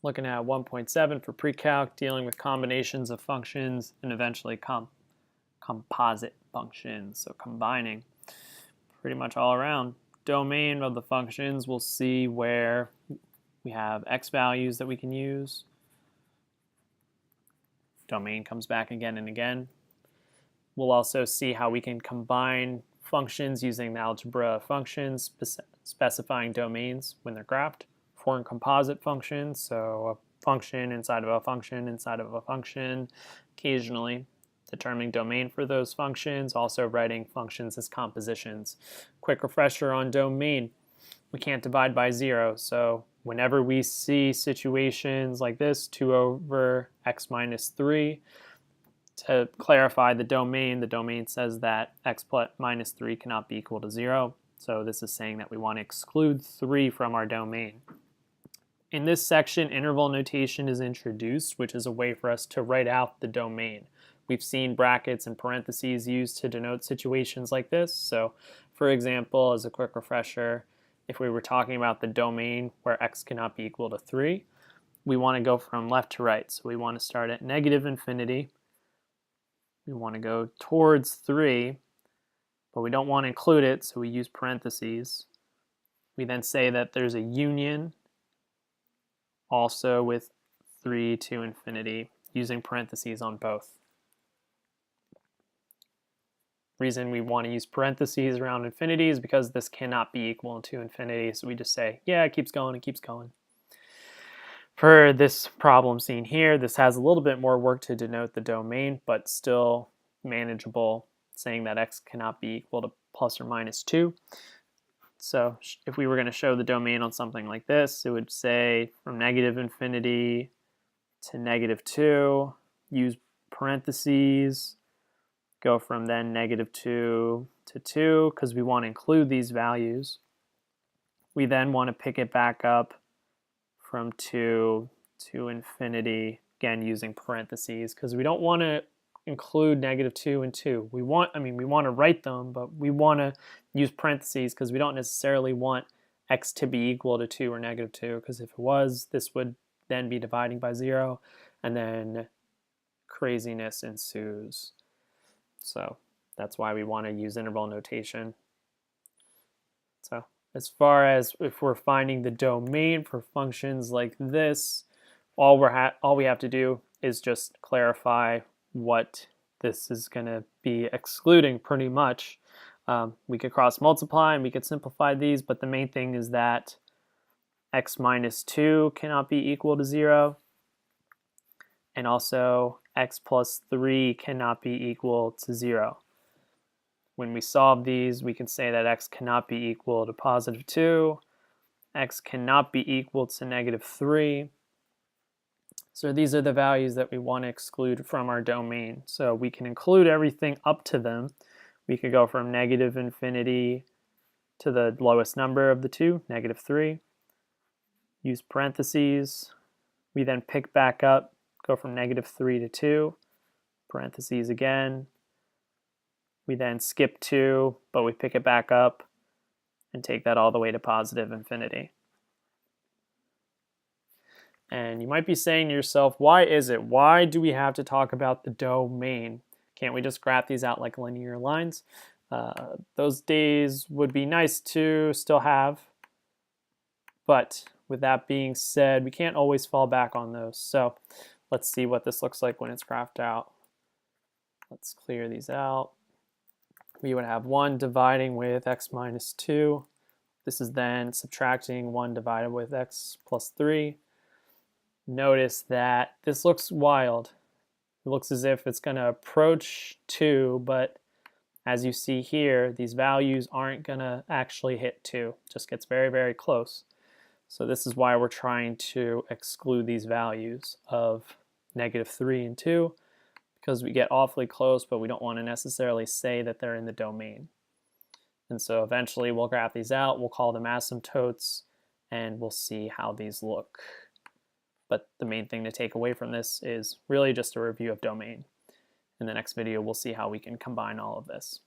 looking at 1.7 for pre-calc, dealing with combinations of functions and eventually composite functions, so combining pretty much all around. Domain of the functions, we'll see where we have x values that we can use. Domain comes back again and again. We'll also see how we can combine functions using the algebra of functions, specifying domains when they're graphed. Form composite functions, so a function inside of a function inside of a function, occasionally determining domain for those functions, also writing functions as compositions. Quick refresher on domain. We can't divide by 0, so whenever we see situations like this, 2 over x minus 3, to clarify the domain says that x minus 3 cannot be equal to 0. So this is saying that we want to exclude 3 from our domain. In this section, interval notation is introduced, which is a way for us to write out the domain. We've seen brackets and parentheses used to denote situations like this. So for example, as a quick refresher, if we were talking about the domain where x cannot be equal to 3, we want to go from left to right. So we want to start at negative infinity. We want to go towards 3, but we don't want to include it, so we use parentheses. We then say that there's a union also with 3 to infinity, using parentheses on both. Reason we want to use parentheses around infinity is because this cannot be equal to infinity, so we just say, yeah, it keeps going, it keeps going. For this problem seen here, this has a little bit more work to denote the domain, but still manageable, saying that x cannot be equal to plus or minus 2. So if we were going to show the domain on something like this, it would say from negative infinity to negative 2, use parentheses, go from then negative 2 to 2, because we want to include these values. We then want to pick it back up from 2 to infinity, again using parentheses, because we don't want to include negative 2 and 2. We want to write them, but we want to use parentheses because we don't necessarily want x to be equal to 2 or negative 2, because if it was, this would then be dividing by 0, and then craziness ensues. So that's why we want to use interval notation. So as far as if we're finding the domain for functions like this, all we have to do is just clarify what this is going to be excluding pretty much. We could cross multiply and we could simplify these, but the main thing is that x minus 2 cannot be equal to 0, and also x plus 3 cannot be equal to 0. When we solve these, we can say that x cannot be equal to positive 2, x cannot be equal to negative 3. So these are the values that we want to exclude from our domain. So we can include everything up to them. We could go from negative infinity to the lowest number of the two, negative 3. Use parentheses. We then pick back up, go from negative 3 to 2, parentheses again. We then skip 2, but we pick it back up and take that all the way to positive infinity. And you might be saying to yourself, why is it? Why do we have to talk about the domain? Can't we just graph these out like linear lines? Those days would be nice to still have, but with that being said, we can't always fall back on those. So let's see what this looks like when it's graphed out. Let's clear these out. We would have 1 dividing with x minus 2. This is then subtracting 1 divided with x plus 3. Notice that this looks wild. It looks as if it's going to approach 2, but as you see here, these values aren't going to actually hit 2. It just gets very, very close. So this is why we're trying to exclude these values of negative 3 and 2, because we get awfully close, but we don't want to necessarily say that they're in the domain. And so eventually we'll graph these out, we'll call them asymptotes, and we'll see how these look. But the main thing to take away from this is really just a review of domain. In the next video, we'll see how we can combine all of this.